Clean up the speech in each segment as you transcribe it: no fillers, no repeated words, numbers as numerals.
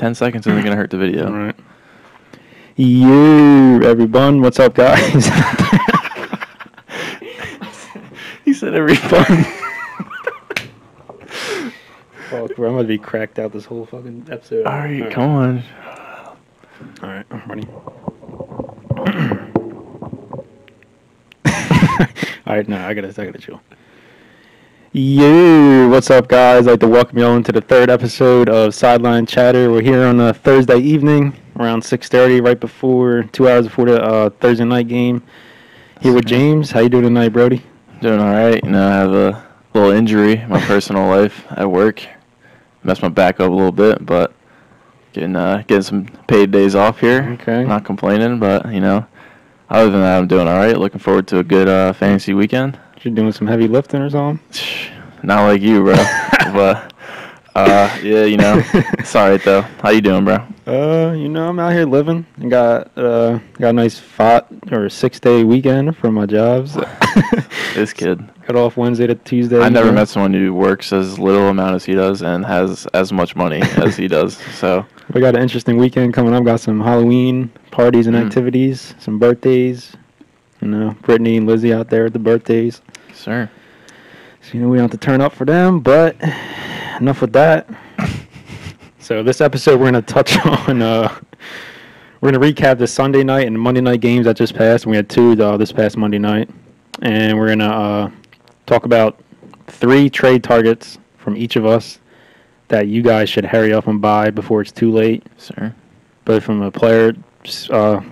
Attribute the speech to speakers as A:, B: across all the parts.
A: 10 seconds isn't going to hurt the video.
B: All right. Yo, everyone. What's up, guys?
A: He said everyone.
B: Fuck, bro, I'm going to be cracked out this whole fucking episode.
A: All right, come on.
B: All right, I'm ready. All right, no, I gotta chill. Yo, what's up, guys? I'd like to welcome you all into the third episode of Sideline Chatter. We're here on a Thursday evening, around 6:30, right before 2 hours before the Thursday night game. Here with James. How you doing tonight, Brody?
A: Doing all right. You know, I have a little injury in my personal life at work. Messed my back up a little bit, but getting some paid days off here.
B: Okay.
A: Not complaining, but, you know, other than that, I'm doing all right. Looking forward to a good fantasy weekend.
B: You're doing some heavy lifting or something?
A: Not like you, bro. But, yeah, you know, it's all right, though. How you doing, bro?
B: You know, I'm out here living. I got a nice 6-day weekend from my jobs.
A: This kid.
B: Got off Wednesday to Tuesday.
A: I never met someone who works as little amount as he does and has as much money as he does. So
B: we got an interesting weekend coming up. Got some Halloween parties and activities, some birthdays. You know, Brittany and Lizzie out there at the birthdays.
A: Sir.
B: So, you know, we don't have to turn up for them, but enough with that. So this episode, we're going to touch on, we're going to recap the Sunday night and Monday night games that just passed. We had two this past Monday night. And we're going to talk about 3 trade targets from each of us that you guys should hurry up and buy before it's too late.
A: Sir.
B: Both from a player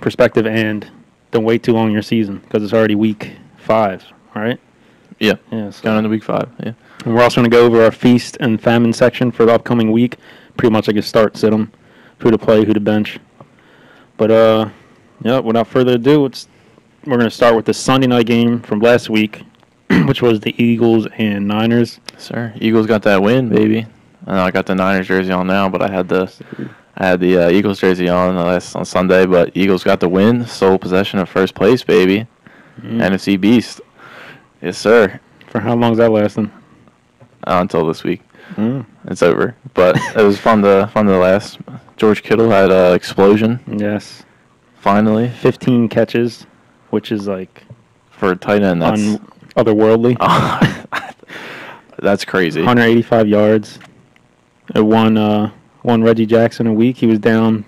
B: perspective and don't wait too long in your season because it's already week 5, all right?
A: Yeah.
B: Yeah. So.
A: Going into week 5, yeah.
B: And we're also going to go over our feast and famine section for the upcoming week. Pretty much like a start, sit 'em, who to play, who to bench. But, yeah, without further ado, we're going to start with the Sunday night game from last week, which was the Eagles and Niners.
A: Sir, Eagles got that win, baby. I know I got the Niners jersey on now, but I had the Eagles jersey on Sunday, but Eagles got the win, sole possession of first place, baby. NFC Beast. Yes, sir.
B: For how long is that lasting?
A: Until this week. It's over. But it was fun to last. George Kittle had an explosion.
B: Yes.
A: Finally.
B: 15 catches, which is like...
A: For a tight end, that's...
B: otherworldly.
A: That's crazy.
B: 185 yards. It won Reggie Jackson a week. He was down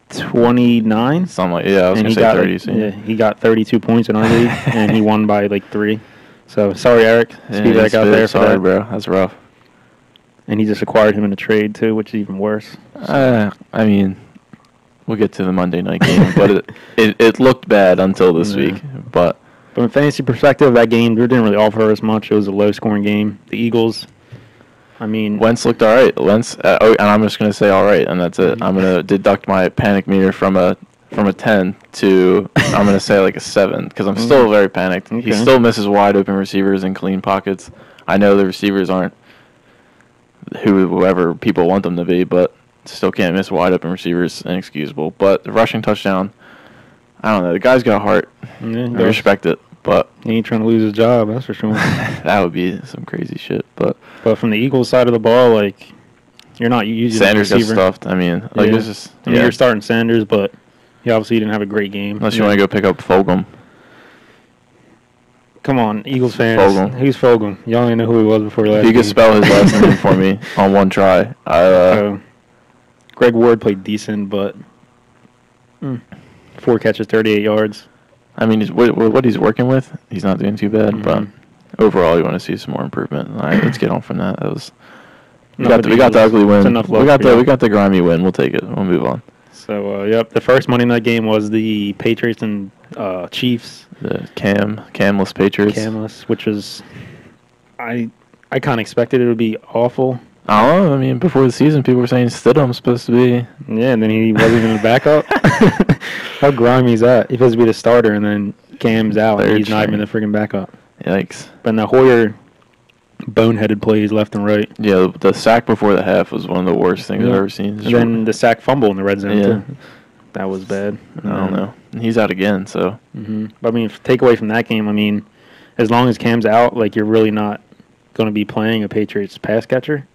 B: 29.
A: Something like, yeah, I was going to say 30. So
B: yeah, he got 32 points in our league, and he won by like 3. So, sorry, Eric. Speedback out there for that.
A: Sorry, bro. That's rough.
B: And he just acquired him in a trade, too, which is even worse.
A: I mean, we'll get to the Monday night game, but it looked bad until this week. But
B: from a fantasy perspective, that game didn't really offer us much. It was a low-scoring game. The Eagles, I mean...
A: Wentz looked all right. Wentz, and I'm just going to say all right, and that's it. I'm going to deduct my panic meter from a 10 to, I'm going to say like a 7, because I'm still very panicked. Okay. He still misses wide open receivers and clean pockets. I know the receivers aren't whoever people want them to be, but still can't miss wide open receivers. Inexcusable. But the rushing touchdown, I don't know. The guy's got heart. Yeah, I respect it, but
B: he ain't trying to lose his job, that's for sure.
A: That would be some crazy shit. But
B: from the Eagles side of the ball, like, you're not using
A: Sanders got stuffed. I mean, like, it's just...
B: I mean, you're starting Sanders, but he obviously didn't have a great game.
A: Unless you want to go pick up Fulgham.
B: Come on, Eagles fans.
A: Fulgham.
B: Who's Fulgham? Y'all didn't know who he was before last.
A: If you could spell his last name for me on one try.
B: Greg Ward played decent, but 4 catches, 38 yards.
A: I mean, what he's working with, he's not doing too bad, but overall, you want to see some more improvement. All right, let's get on from that. We got the ugly win. We got the grimy win. We'll take it. We'll move on.
B: So, the first Monday night game was the Patriots and Chiefs.
A: The camless Patriots.
B: Camless, which was, I kind of expected it would be awful.
A: I don't know. I mean, before the season, people were saying Stidham's supposed to be.
B: Yeah, and then he wasn't even the backup. How grimy is that? He's supposed to be the starter, and then Cam's out, and he's not even the freaking backup.
A: Yikes.
B: But the Hoyer boneheaded plays left and right.
A: Yeah, the sack before the half was one of the worst things I've ever seen.
B: And then the sack fumble in the red zone, too. That was bad.
A: I don't know. He's out again, so.
B: But, I mean, take away from that game, I mean, as long as Cam's out, like, you're really not going to be playing a Patriots pass catcher.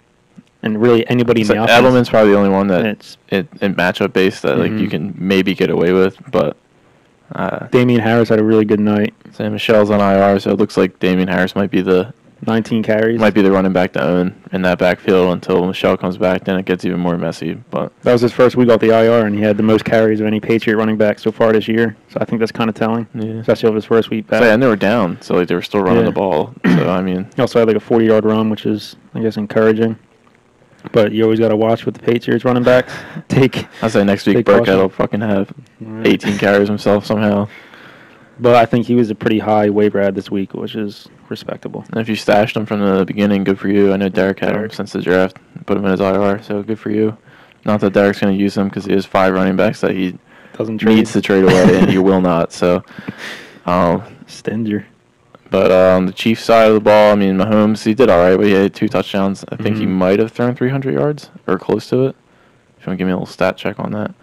B: and really anybody in
A: So
B: the offense.
A: Edelman's probably the only one that
B: It's
A: in matchup based that like you can maybe get away with, but
B: Damian Harris had a really good night.
A: Sam Michelle's on IR, so it looks like Damian Harris might be the
B: 19 carries.
A: running back to own in that backfield until Michelle comes back. Then it gets even more messy. But
B: that was his first week off the IR, and he had the most carries of any Patriot running back so far this year. So I think that's kind of telling, especially of his first week back.
A: So, and they were down, so like they were still running the ball. So I mean,
B: he also had like a 40-yard run, which is I guess encouraging. But you always got to watch with the Patriots running backs.
A: I say next week Burkhead will fucking have 18 carries himself somehow.
B: But I think he was a pretty high waiver ad this week, which is respectable.
A: And if you stashed him from the beginning, good for you. I know Derek had him since the draft, put him in his IR, so good for you. Not that Derek's going to use him because he has 5 running backs that he needs to trade away, and he will not. So,
B: Stinger.
A: But on the Chiefs side of the ball, I mean, Mahomes, he did all right, but he had 2 touchdowns. I think he might have thrown 300 yards or close to it. If you want to give me a little stat check on that.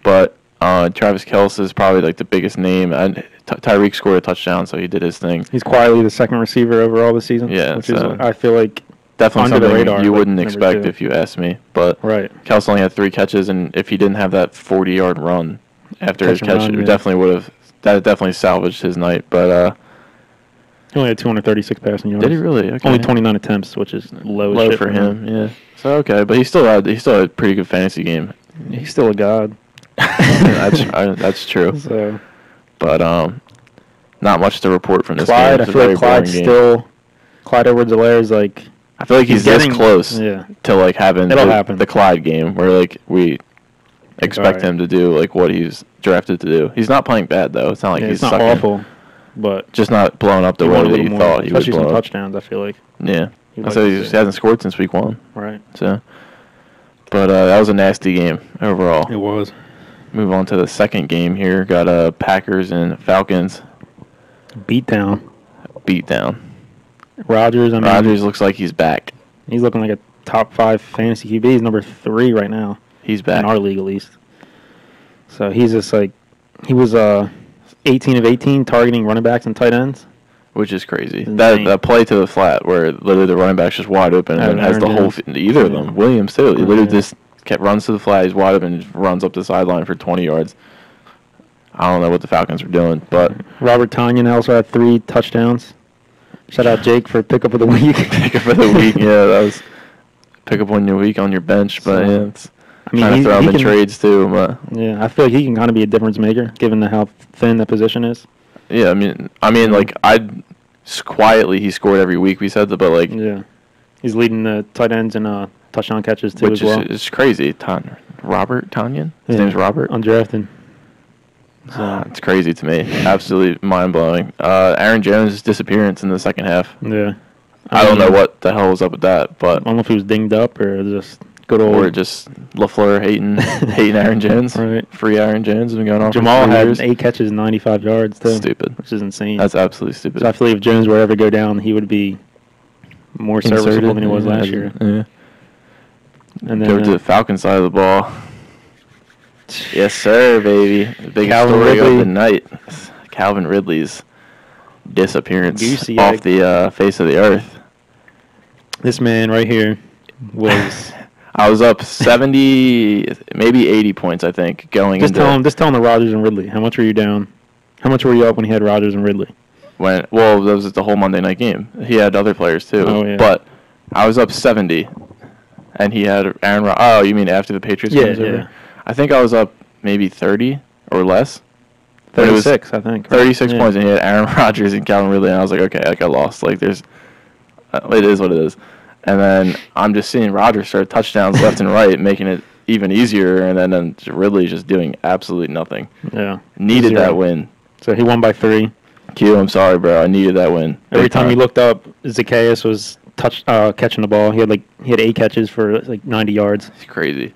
A: But Travis Kelce is probably like the biggest name. And Tyreek scored a touchdown, so he did his thing.
B: He's quietly the second receiver overall this season.
A: Yeah,
B: which is I feel like
A: definitely
B: under
A: something
B: the radar,
A: you wouldn't expect if you asked me. But Kelce only had 3 catches, and if he didn't have that 40-yard run after his catch, it definitely would have. That definitely salvaged his night. But
B: he only had 236 passing yards.
A: Did he really? Okay.
B: Only 29 attempts, which is low
A: for him. Yeah. So okay, but he still had a pretty good fantasy game.
B: He's still a god.
A: That's true.
B: So,
A: but not much to report from this
B: Clyde,
A: game.
B: I feel like Clyde Edwards-Helaire is like.
A: I feel like he's this close to like having the Clyde game where like we expect him to do like what he's drafted to do. He's not playing bad though. It's not like he's
B: not awful, but
A: just not blowing up the way that you thought he would.
B: Especially some touchdowns, I feel like.
A: Yeah, so he hasn't scored since week 1.
B: Right.
A: So, but that was a nasty game overall.
B: It was.
A: Move on to the second game here. Got Packers and Falcons.
B: Beat down. Rodgers
A: looks like he's back.
B: He's looking like a top 5 fantasy QB. He's number 3 right now.
A: He's back.
B: In our league, at least. So he's just like, he was 18 of 18 targeting running backs and tight ends.
A: Which is crazy. That play to the flat where literally the running back's just wide open and has the whole either of them. Williams too. He literally just runs to the flat, he's wide open, and just runs up the sideline for 20 yards. I don't know what the Falcons were doing, but
B: Robert Tonyan also had 3 touchdowns. Shout out Jake for pickup of the week.
A: Pickup of the week, yeah, that was pickup on your week on your bench, but yeah, it's trying to throw him in trades too. But
B: yeah, I feel like he can kind of be a difference maker given how thin the position is.
A: Yeah, I mean, like quietly he scored every week. We said that, but like
B: he's leading the tight ends and touchdown catches too,
A: which is crazy. Robert Tonyan. His name's Robert.
B: Undrafted. So
A: it's crazy to me. Absolutely mind blowing. Aaron Jones' disappearance in the second half.
B: Yeah.
A: I don't know what the hell was up with that, but
B: I don't know if he was dinged up or just good old.
A: Or just LaFleur hating Aaron Jones.
B: Right.
A: Free Aaron Jones has been going on.
B: Jamal
A: for 3 years.
B: had 8 catches, 95 yards too.
A: Stupid.
B: Which is insane.
A: That's absolutely stupid.
B: So I feel like if Jones were ever to go down, he would be more serviceable than he was last year.
A: Yeah.
B: And then
A: go to the Falcons side of the ball. Yes, sir, baby. The biggest story of the night. Calvin Ridley's disappearance off the face of the earth.
B: This man right here was...
A: I was up 70, maybe 80 points, I think, going
B: just tell him the Rodgers and Ridley. How much were you down? How much were you up when he had Rodgers and Ridley?
A: That was the whole Monday night game. He had other players, too.
B: Oh, yeah.
A: But I was up 70, and he had Aaron Rodgers. Oh, you mean after the Patriots game was over?
B: Yeah.
A: I think I was up maybe 30 or less.
B: 36, I think.
A: Right? 36 points, and he had Aaron Rodgers and Calvin Ridley, and I was like, okay, I got lost. Like, it is what it is. And then I'm just seeing Rodgers start touchdowns left and right, making it even easier, and then Ridley just doing absolutely nothing.
B: Yeah.
A: Needed that win.
B: So he won by 3.
A: Q, I'm sorry, bro. I needed that win.
B: Every time you looked up, Zacchaeus was catching the ball. He had 8 catches for like 90 yards.
A: It's crazy.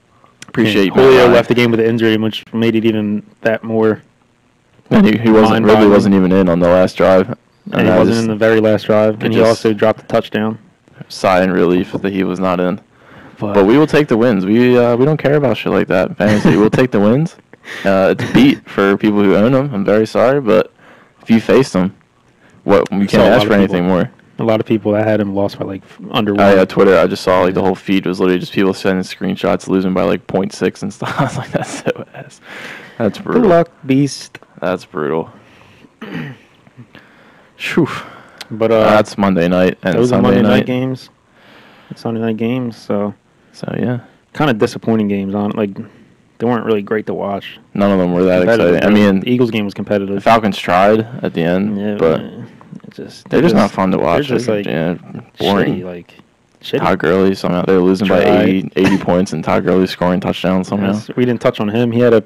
A: Appreciate you.
B: Julio left the game with an injury, which made it even that more.
A: And Ridley wasn't even in on the last drive.
B: And he wasn't in the very last drive, and he also dropped a touchdown.
A: Sigh in relief that he was not in. But we will take the wins. We don't care about shit like that in fantasy. We'll take the wins. It's a beat for people who own them. I'm very sorry, but if you face them, we can't ask for anything more.
B: A lot of people that had him lost by like under 1.
A: Oh yeah, Twitter. I just saw like the whole feed was literally just people sending screenshots losing by like 0.6 and stuff. I was like, that's so ass. That's brutal.
B: Good luck, beast.
A: That's brutal. Phew.
B: But
A: that's Monday night and
B: those
A: Sunday
B: are Monday
A: night.
B: night games. Sunday night games. So
A: yeah,
B: kind of disappointing games. Like they weren't really great to watch.
A: None of them were that exciting. I mean,
B: the Eagles game was competitive.
A: The Falcons tried at the end, but they're just not fun to watch.
B: They're just like
A: boring.
B: Shitty.
A: Todd Gurley somehow they're losing by 80 points, and Todd Gurley scoring touchdowns somehow.
B: Yes, we didn't touch on him. He had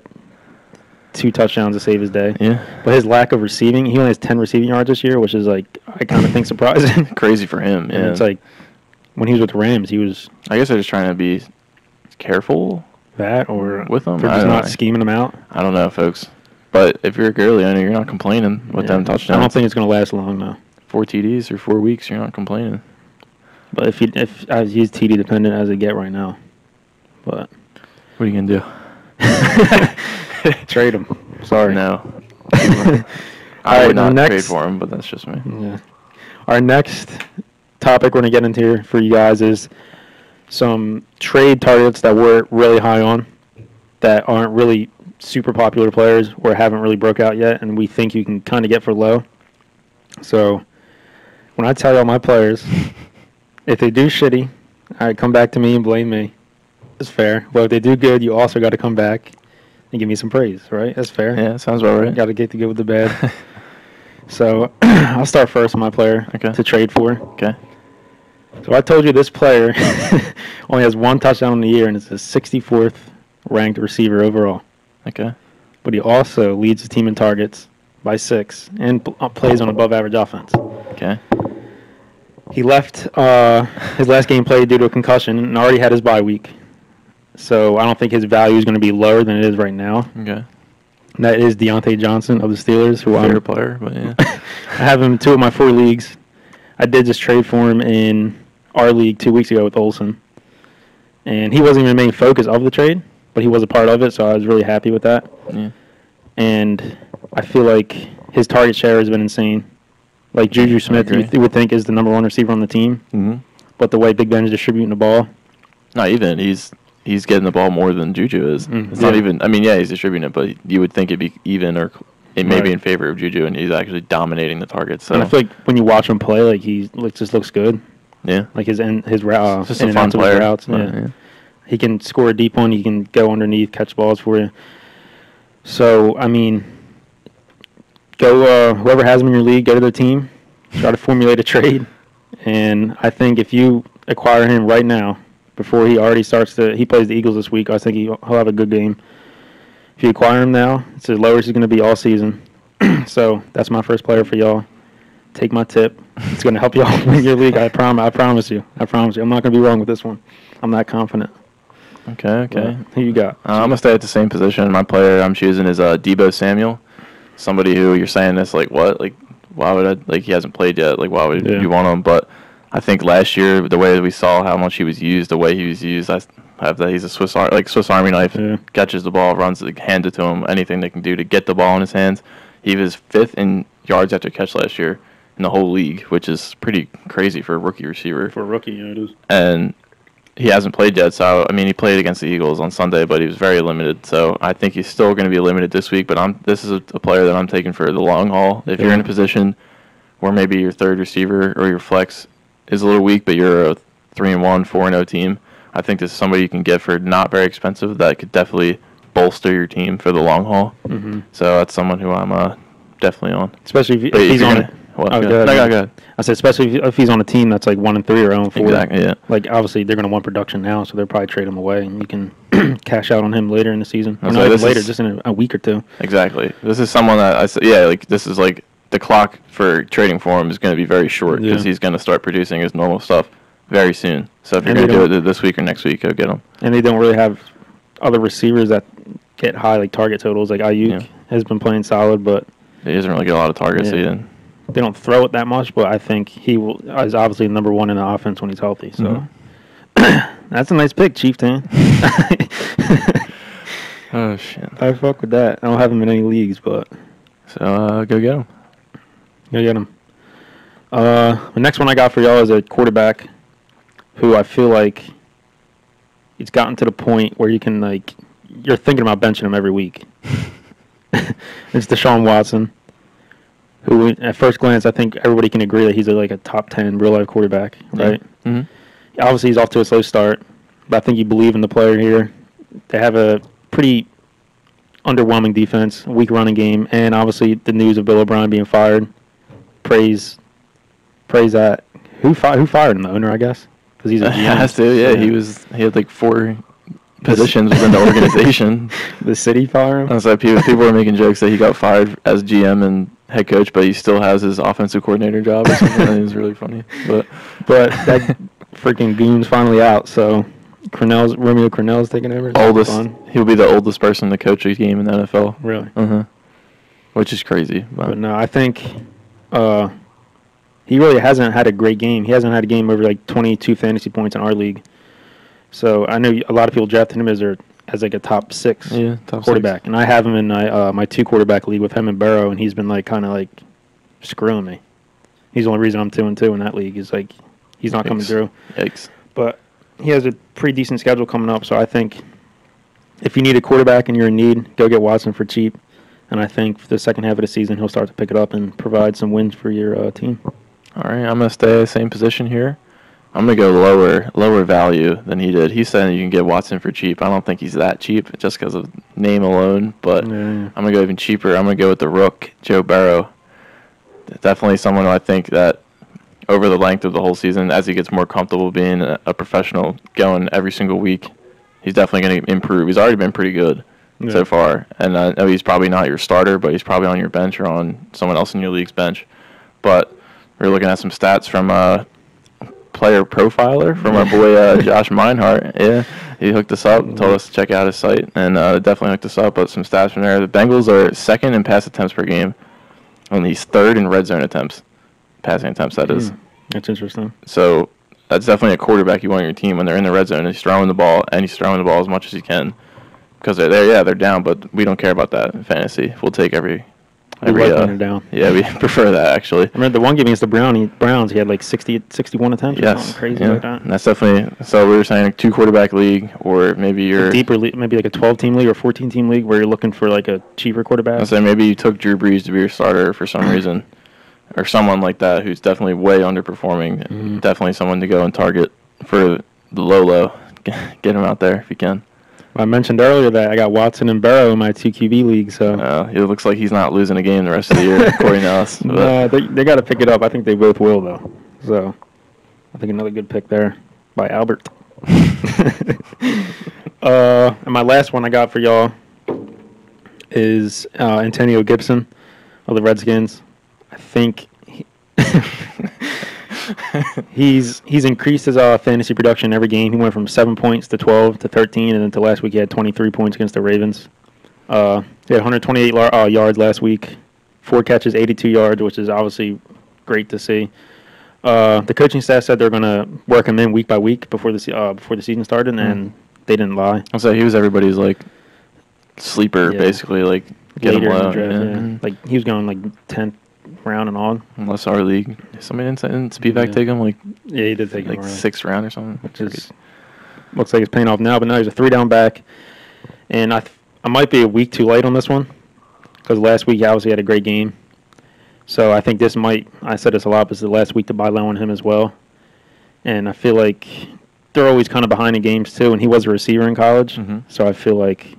B: 2 touchdowns to save his day.
A: Yeah,
B: but his lack of receiving, he only has 10 receiving yards this year, which is I kind of think surprising.
A: Crazy for him. Yeah,
B: and it's like when he was with the Rams, he was.
A: I guess they're just trying to be careful.
B: That or
A: with them,
B: they're just not scheming them out.
A: I don't know, folks. But if you're a Gurley owner, you're not complaining with them touchdowns.
B: I don't think it's going to last long though.
A: 4 TDs or 4 weeks, you're not complaining.
B: But if he's TD dependent as they get right now, but
A: what are you gonna do?
B: Trade him. Sorry.
A: No. I would not trade for him, but that's just me.
B: Yeah. Our next topic we're gonna get into here for you guys is some trade targets that we're really high on, that aren't really super popular players or haven't really broke out yet, and we think you can kind of get for low. So when I tell y'all my players, if they do shitty, all right, come back to me and blame me. It's fair. But if they do good, you also got to come back and give me some praise, right? That's fair.
A: Yeah, sounds about right.
B: Got to get the good with the bad. So I'll start first with my player to trade for.
A: Okay.
B: So I told you this player only has 1 touchdown in the year, and it's a 64th ranked receiver overall.
A: Okay.
B: But he also leads the team in targets by 6 and plays on above average offense.
A: Okay.
B: He left his last game played due to a concussion and already had his bye week. So I don't think his value is going to be lower than it is right now.
A: Okay.
B: And that is Deontay Johnson of the Steelers, who
A: favorite player, but yeah.
B: I have him in 2 of my 4 leagues. I did just trade for him in our league 2 weeks ago with Olsen. And he wasn't even the main focus of the trade, but he was a part of it, so I was really happy with that.
A: Yeah.
B: And I feel like his target share has been insane. Like Juju Smith, you would think is the number 1 receiver on the team.
A: Mm-hmm.
B: But the way Big Ben is distributing the ball.
A: Not even. He's getting the ball more than Juju is. It's not even. I mean, yeah, he's distributing it, but you would think it'd be even, or it may be in favor of Juju, and he's actually dominating the targets. So.
B: And I feel like when you watch him play, like he just looks good.
A: Yeah.
B: Like his route,
A: just a fun player.
B: Routes, yeah. He can score a deep one. He can go underneath, catch balls for you. So I mean, go whoever has him in your league, go to their team, try to formulate a trade, and I think if you acquire him right now, before he already he plays the Eagles this week, I think he'll have a good game. If you acquire him now, it's as low as he's going to be all season. So that's my first player for y'all. Take my tip. It's going to help y'all win your league. I promise you. I'm not going to be wrong with this one. I'm that confident.
A: Okay.
B: Well, who you got?
A: I'm going to stay at the same position. My player I'm choosing is Deebo Samuel. Somebody who you're saying this, like, what? Like, why would I? Like, he hasn't played yet. Like, why would you want him? But I think last year, the way we saw how much he was used, the way he was used, I have that he's a Swiss Army knife. Yeah. Catches the ball, runs it, hands it to him. Anything they can do to get the ball in his hands. He was 5th in yards after catch last year in the whole league, which is pretty crazy for a rookie receiver.
B: For a rookie, yeah, it is.
A: And he hasn't played yet, so I mean, he played against the Eagles on Sunday, but he was very limited. So I think he's still going to be limited this week. But this is a player that I'm taking for the long haul. If you're in a position where maybe your third receiver or your flex is a little weak, but you're a 3-1, 4-0 team, I think this is somebody you can get for not very expensive that could definitely bolster your team for the long haul. Mm-hmm. So that's someone who I'm definitely on.
B: Especially if he's on it.
A: Go ahead.
B: I said, especially if he's on a team that's like 1-3 or 0-4.
A: Exactly. Yeah.
B: Like obviously they're going to want production now, so they'll probably trade him away, and you can cash out on him later in the season. Or not even later, just in a week or 2.
A: Exactly. This is someone that this is like the clock for trading for him is going to be very short because he's going to start producing his normal stuff very soon. So if you're going to do it this week or next week, go get him.
B: And they don't really have other receivers that get high like target totals. Like Ayuk has been playing solid, but
A: he doesn't really get a lot of targets either.
B: They don't throw it that much, but I think he is obviously number 1 in the offense when he's healthy. So that's a nice pick, Chieftain.
A: Oh shit!
B: I fuck with that. I don't have him in any leagues, but
A: so go get him.
B: Go get him. The next one I got for y'all is a quarterback who I feel like it's gotten to the point where you can, like, you're thinking about benching him every week. It's Deshaun Watson, who at first glance I think everybody can agree that he's like a top 10 real-life quarterback, right?
A: Yeah. Mm-hmm.
B: Obviously, he's off to a slow start, but I think you believe in the player here. They have a pretty underwhelming defense, weak running game, and obviously the news of Bill O'Brien being fired. Praise that. Who fired him? The owner, I guess, because he's a GM.
A: Has to. Yeah, he had like 4 positions within the organization.
B: The city fired him.
A: That's why people were making jokes that he got fired as GM and head coach, but he still has his offensive coordinator job or something. It was really funny. But
B: that freaking goon's finally out. So Romeo Cornell's taking over.
A: He'll be the oldest person to coach a game in the NFL.
B: Really?
A: Which is crazy.
B: But no, I think he really hasn't had a great game. He hasn't had a game over like 22 fantasy points in our league. So I know a lot of people drafted him as like a top 6 quarterback, and I have him in my 2 quarterback league with him and Burrow, and he's been like kind of like screwing me. He's the only reason I'm 2-2 in that league. Is like he's not coming through.
A: Yikes!
B: But he has a pretty decent schedule coming up, so I think if you need a quarterback and you're in need, go get Watson for cheap. And I think for the second half of the season, he'll start to pick it up and provide some wins for your team.
A: All right, I'm gonna stay same position here. I'm going to go lower value than he did. He said you can get Watson for cheap. I don't think he's that cheap just because of name alone, but I'm going to go even cheaper. I'm going to go with the Rook, Joe Burrow. Definitely someone who I think that over the length of the whole season, as he gets more comfortable being a professional, going every single week, he's definitely going to improve. He's already been pretty good so far, and I know he's probably not your starter, but he's probably on your bench or on someone else in your league's bench. But we're looking at some stats from Player Profiler from our boy Josh Meinhardt. Yeah, he hooked us up, told us to check out his site, and definitely hooked us up with some stats from there. The Bengals are second in pass attempts per game, and he's third in red zone attempts, passing attempts, that is.
B: That's interesting.
A: So that's definitely a quarterback you want on your team when they're in the red zone. He's throwing the ball, and he's throwing the ball as much as he can. Because they're down, but we don't care about that in fantasy. We'll take every
B: down.
A: Yeah, we prefer that, actually.
B: I remember the one game against the Browns, he had like 61 attempts or something crazy like that.
A: And that's definitely, so we were saying a 2-quarterback league, or maybe you're
B: a deeper league, maybe like a 12-team league or 14-team league where you're looking for like a cheaper quarterback.
A: I say maybe you took Drew Brees to be your starter for some reason, or someone like that who's definitely way underperforming. Definitely someone to go and target for the low. Get him out there if you can.
B: I mentioned earlier that I got Watson and Burrow in my 2 QB league, so
A: it looks like he's not losing a game the rest of the year, according to us.
B: No, they got to pick it up. I think they both will, though. So I think another good pick there by Albert. And my last one I got for y'all is Antonio Gibson of the Redskins. I think he's increased his fantasy production every game. He went from 7 points to 12 to 13, and then to last week he had 23 points against the Ravens. He had 128 yards last week, 4 catches, 82 yards, which is obviously great to see. The coaching staff said they're going to work him in week by week before the season started, and they didn't lie.
A: So he was everybody's like sleeper, basically, like get him low.
B: Draft, Like he was going like 10th round and on.
A: Unless our league, somebody didn't Spivak take him like
B: he did take him
A: like 6th round or something,
B: which is looks like it's paying off now. But now he's a 3-down back, and I might be a week too late on this one because last week he obviously had a great game. So I think I said this a lot, but it's the last week to buy low on him as well. And I feel like they're always kind of behind in games too, and he was a receiver in college, so I feel like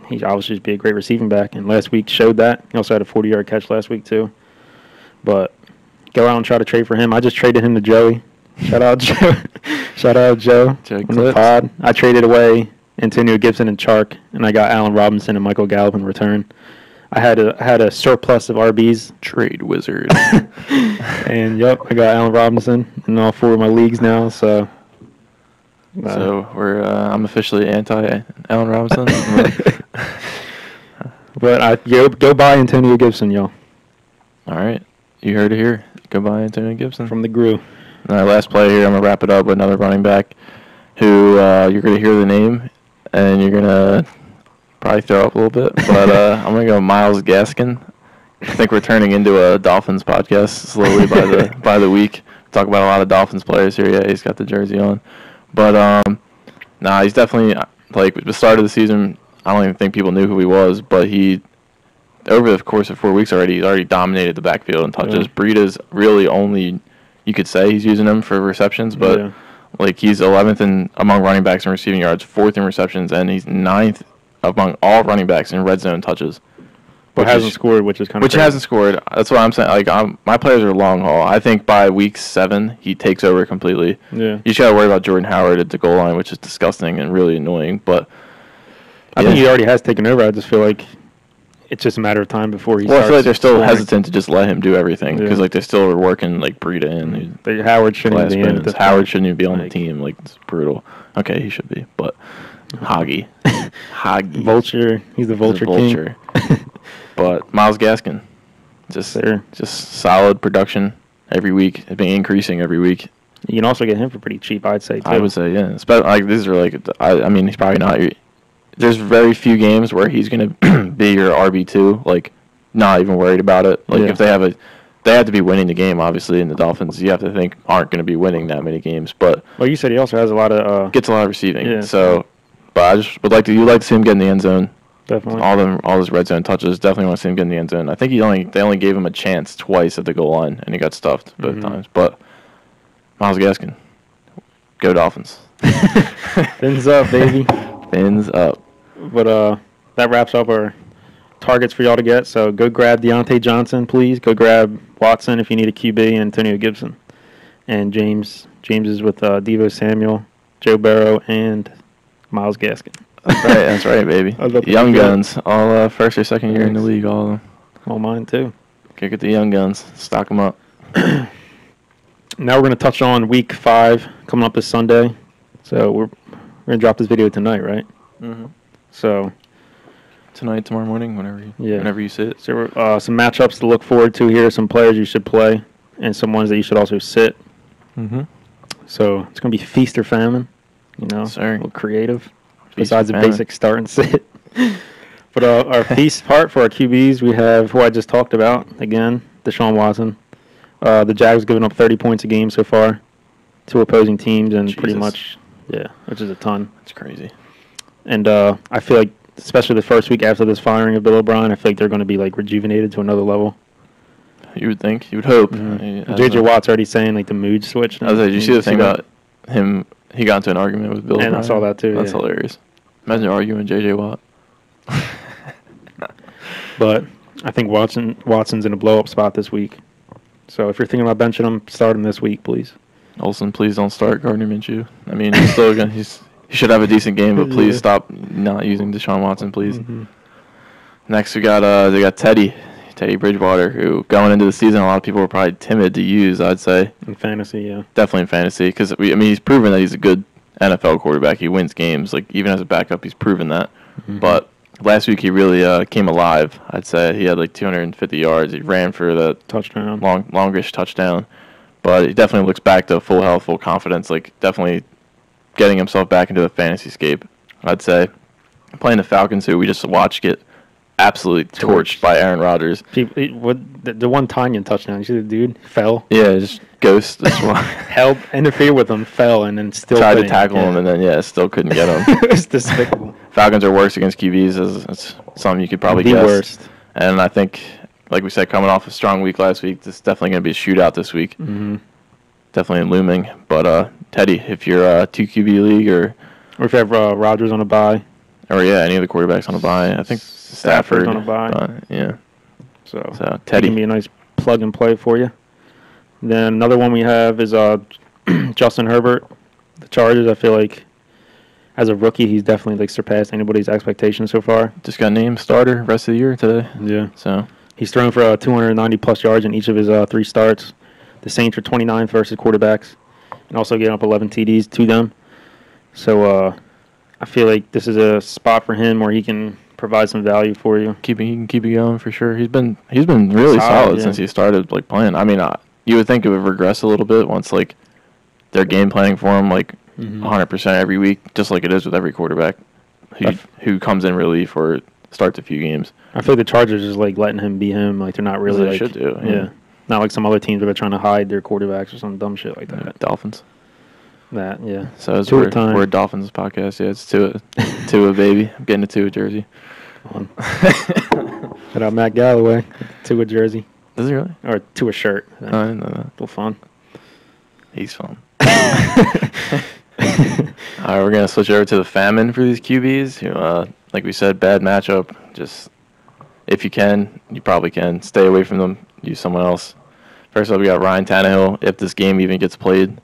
B: he obviously should be a great receiving back. And last week showed that. He also had a 40-yard catch last week too. But go out and try to trade for him. I just traded him to Joey. Shout out Joe. Shout out Joe on the pod. I traded away Antonio Gibson and Chark, and I got Allen Robinson and Michael Gallup in return. I had a surplus of RBs.
A: Trade wizard.
B: And I got Allen Robinson in all 4 of my leagues now. So
A: I'm officially anti Allen Robinson.
B: But go buy Antonio Gibson, y'all.
A: All right. You heard it here. Go buy Antonio Gibson.
B: From the Gru.
A: All right, last play here. I'm going to wrap it up with another running back who you're going to hear the name, and you're going to probably throw up a little bit. But I'm going to go Myles Gaskin I think we're turning into a Dolphins podcast slowly by the week. Talk about a lot of Dolphins players here. Yeah, he's got the jersey on. But, he's definitely, like, the start of the season, I don't even think people knew who he was, but over the course of 4 weeks already, he's already dominated the backfield in touches. Breida's really only, you could say he's using him for receptions, but, like, he's 11th among running backs in receiving yards, 4th in receptions, and he's 9th among all running backs in red zone touches.
B: But hasn't scored, which is kind of
A: crazy. Hasn't scored. That's what I'm saying. Like, my players are long haul. I think by week 7, he takes over completely.
B: Yeah.
A: You just got to worry about Jordan Howard at the goal line, which is disgusting and really annoying. But
B: I think he already has taken over. I just feel like it's just a matter of time before he starts.
A: Well, I feel like they're still hesitant to just let him do everything because like they still are working like Breida in.
B: But Howard shouldn't be in.
A: Howard shouldn't even be on the team. Like, it's brutal. Okay, he should be, but Hoggy.
B: Vulture. He's the vulture king.
A: But Myles Gaskin, just solid production every week. It's been increasing every week.
B: You can also get him for pretty cheap, I'd say, too.
A: I would say, yeah. Like, these are like, I mean, he's probably not. There's very few games where he's going to be your RB2. Like, not even worried about it. Like, if they have to be winning the game, obviously, and the Dolphins, you have to think, aren't going to be winning that many games. But
B: well, you said he also has a lot of
A: gets a lot of receiving. Yeah. So, but I just would like to see him get in the end zone.
B: Definitely.
A: All his red zone touches. Definitely want to see him get in the end zone. I think they only gave him a chance twice at the goal line, and he got stuffed both times. But Myles Gaskin, go Dolphins.
B: Fins up, baby.
A: Fins up.
B: But that wraps up our targets for y'all to get. So go grab Deontay Johnson, please. Go grab Watson if you need a QB, and Antonio Gibson. And James is with Devo Samuel, Joe Burrow, and Myles Gaskin.
A: That's right, baby. Young guns, all first or second year in the league, all of them.
B: All mine too.
A: Okay, get the young guns, stock them up.
B: Now we're going to touch on week 5 coming up this Sunday. So we're going to drop this video tonight, right?
A: Mm-hmm.
B: So
A: tonight, tomorrow morning, whenever you sit.
B: So some matchups to look forward to here, some players you should play, and some ones that you should also sit.
A: Mm-hmm.
B: So it's going to be feast or famine. You know,
A: a little
B: creative. Besides the basic start and sit. But our feast part for our QBs, we have who I just talked about. Again, Deshaun Watson. The Jags giving up 30 points a game so far to opposing teams, and pretty much, which is a ton.
A: That's crazy.
B: And I feel like, especially the first week after this firing of Bill O'Brien, I feel like they're going to be like rejuvenated to another level.
A: You would think. You would hope.
B: Mm-hmm. J.J. Watt's already saying like the mood switch.
A: Did you see the thing about him? He got into an argument with Bill O'Brien.
B: I saw that too.
A: That's hilarious. Imagine arguing J.J. Watt.
B: But I think Watson's in a blow-up spot this week. So if you're thinking about benching him, start him this week, please.
A: Olsen, please don't start Gardner Minshew. I mean, he's still he should have a decent game, but please stop not using Deshaun Watson, please.
B: Mm-hmm.
A: Next, they got Teddy Bridgewater, who going into the season, a lot of people were probably timid to use, I'd say.
B: In fantasy, yeah.
A: Definitely in fantasy, because he's proven that he's a good NFL quarterback. He wins games. Like, even as a backup, he's proven that. Mm-hmm. But last week, he really came alive, I'd say. He had like 250 yards. He ran for the
B: touchdown,
A: longish touchdown. But he definitely looks back to full health, full confidence, like definitely getting himself back into the fantasy scape, I'd say. Playing the Falcons, who we just watched get absolutely torched by Aaron Rodgers.
B: The one Tanyan touchdown, you see the dude fell?
A: Yeah, just ghost.
B: Interfered with him, fell, and then still
A: tried to tackle him, and then, still couldn't get him.
B: It's despicable.
A: Falcons are worse against QBs. It's something you could probably guess.
B: The worst.
A: And I think, like we said, coming off a strong week last week, this is definitely going to be a shootout this week.
B: Mm-hmm.
A: Definitely looming. But, Teddy, if you're a 2QB league or
B: if you have Rodgers on a bye.
A: Or, any of the quarterbacks on a bye. I think Stafford
B: on a bye.
A: Yeah.
B: So
A: Teddy
B: can be a nice plug and play for you. Then another one we have is Justin Herbert. The Chargers, I feel like, as a rookie, he's definitely like surpassed anybody's expectations so far.
A: Just got named starter rest of the year today.
B: Yeah.
A: So
B: he's thrown for 290-plus yards in each of his 3 starts. The Saints are 29th versus quarterbacks, and also getting up 11 TDs to them. So I feel like this is a spot for him where he can provide some value for you.
A: He can keep it going for sure. He's been really solid since he started like playing. I mean, you would think it would regress a little bit once like they're game planning for him like 100% every week, just like it is with every quarterback who comes in relief or starts a few games.
B: I feel like the Chargers is like letting him be him. Like they're not really
A: They
B: like
A: should do.
B: yeah. Not like some other teams where they're trying to hide their quarterbacks or some dumb shit like that.
A: Dolphins.
B: That yeah.
A: So we're a Dolphins podcast. Yeah, it's Tua baby. I'm getting a Tua jersey.
B: Shout out Matt Galloway. Tua jersey.
A: Does he really?
B: Or Tua shirt.
A: I didn't know that.
B: A little fun.
A: He's fun. All right, we're gonna switch over to the famine for these QBs. Like we said, bad matchup. Just if you can, you probably can stay away from them. Use someone else. First up, we got Ryan Tannehill. If this game even gets played,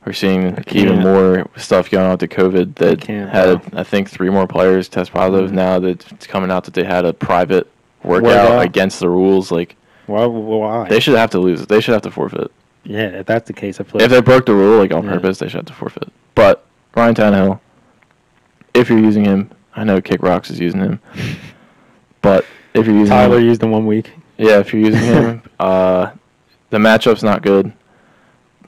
A: we're seeing even more stuff going on with the COVID. That had, I think, 3 more players test positive. Now that it's coming out that they had a private workout against the rules. Like,
B: why?
A: They should have to lose. They should have to forfeit.
B: Yeah, if that's the case, I feel
A: if they broke the rule like on purpose, they should have to forfeit. But Ryan Tannehill, if you're using him, I know Kick Rocks is using him, but if you're using
B: Tyler used him 1 week.
A: Yeah, if you're using him, the matchup's not good.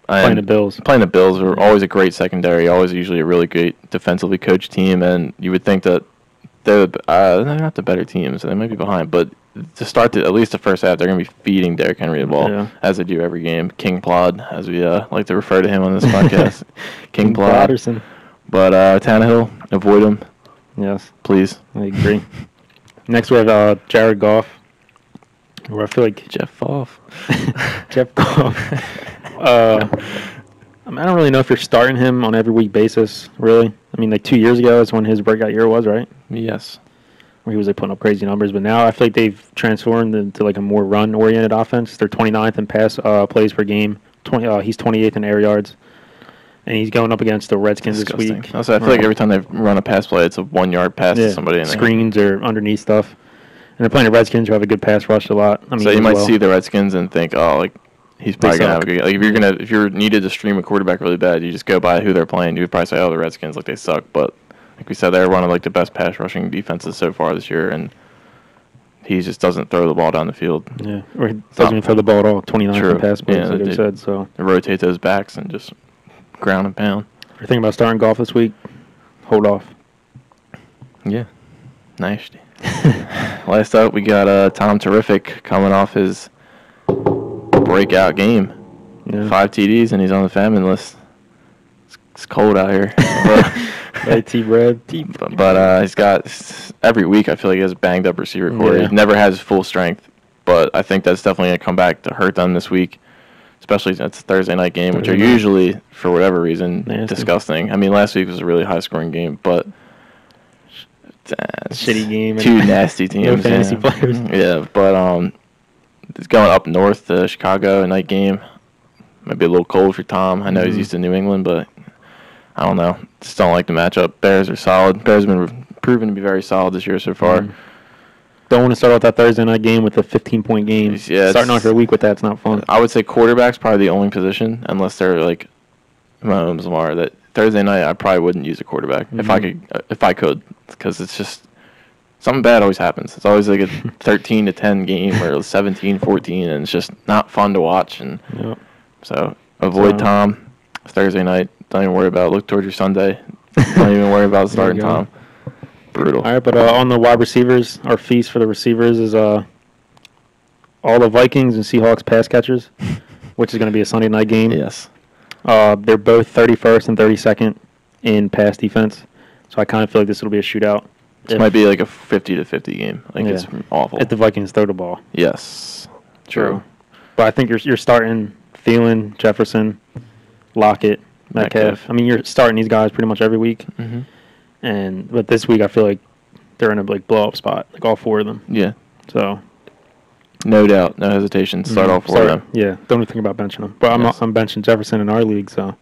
B: Playing the Bills.
A: Playing the Bills are always a great secondary, always usually a really great defensively coached team, and you would think that they're not the better team, so they might be behind, but to start at least the first half, they're going to be feeding Derrick Henry the ball, as they do every game. King Plod, as we like to refer to him on this podcast. King Plod. But Tannehill, avoid him.
B: Yes.
A: Please.
B: I agree. Next we have Jared Goff. Where I feel like
A: Jeff Goff.
B: Jeff Goff. I don't really know if you're starting him on every week basis, really. I mean, like 2 years ago is when his breakout year was, right?
A: Yes.
B: Where he was like putting up crazy numbers, but now I feel like they've transformed into like a more run-oriented offense. They're 29th in pass plays per game. He's 28th in air yards, and he's going up against the Redskins this week.
A: Also, I feel like every time they run a pass play, it's a 1 yard pass to somebody. In
B: Screens or underneath stuff, and they're playing the Redskins who have a good pass rush a lot. I mean,
A: so you might see the Redskins and think, oh, like he's probably gonna have a good. Like if you're needed to stream a quarterback really bad, you just go by who they're playing. You would probably say, oh, the Redskins, like they suck, but. Like we said, they're one of like the best pass rushing defenses so far this year, and he just doesn't throw the ball down the field.
B: Yeah, or he doesn't even throw the ball at all. 29 pass plays, like I said. So
A: they rotate those backs and just ground and pound.
B: If you're thinking about starting Goff this week, hold off.
A: Yeah, nice. Last up, we got Tom Terrific coming off his breakout game. Yeah. 5 TDs, and he's on the famine list. It's cold out here.
B: T-Bread.
A: But he's got every week. I feel like he has a banged up receiver core. He never has full strength, but I think that's definitely gonna come back to hurt them this week, especially since it's a Thursday night game, which are usually for whatever reason disgusting. I mean, last week was a really high scoring game, but
B: shitty game.
A: 2 nasty teams.
B: No fantasy players.
A: Yeah, but it's going up north to Chicago, a night game. Might be a little cold for Tom. I know he's used to New England, but. I don't know. Just don't like the matchup. Bears are solid. Bears have been proven to be very solid this year so far.
B: Don't want to start off that Thursday night game with a 15-point game. Yeah, starting off your week with that's not fun.
A: I would say quarterback's probably the only position, unless they're like Mahomes, Lamar. That Thursday night I probably wouldn't use a quarterback if I could, because it's just something bad always happens. It's always like a 13-10 game or 17-14, and it's just not fun to watch. And so avoid Tom Thursday night. Don't even worry about it. Look towards your Sunday. Don't even worry about starting Tom. Brutal.
B: All right, but on the wide receivers, our feast for the receivers is all the Vikings and Seahawks pass catchers, which is going to be a Sunday night game.
A: Yes.
B: They're both 31st and 32nd in pass defense, so I kind of feel like this will be a shootout.
A: This might be like a 50-50 game. Like it's awful.
B: If the Vikings throw the ball.
A: Yes. True.
B: But I think you're starting Thielen, Jefferson, Lockett, Metcalf. I mean, you're starting these guys pretty much every week. But this week I feel like they're in a like blow up spot, like all 4 of them. Yeah. So.
A: No doubt, no hesitation. Start all 4 of them.
B: Yeah. Don't even think about benching them. But I'm benching Jefferson in our league, so.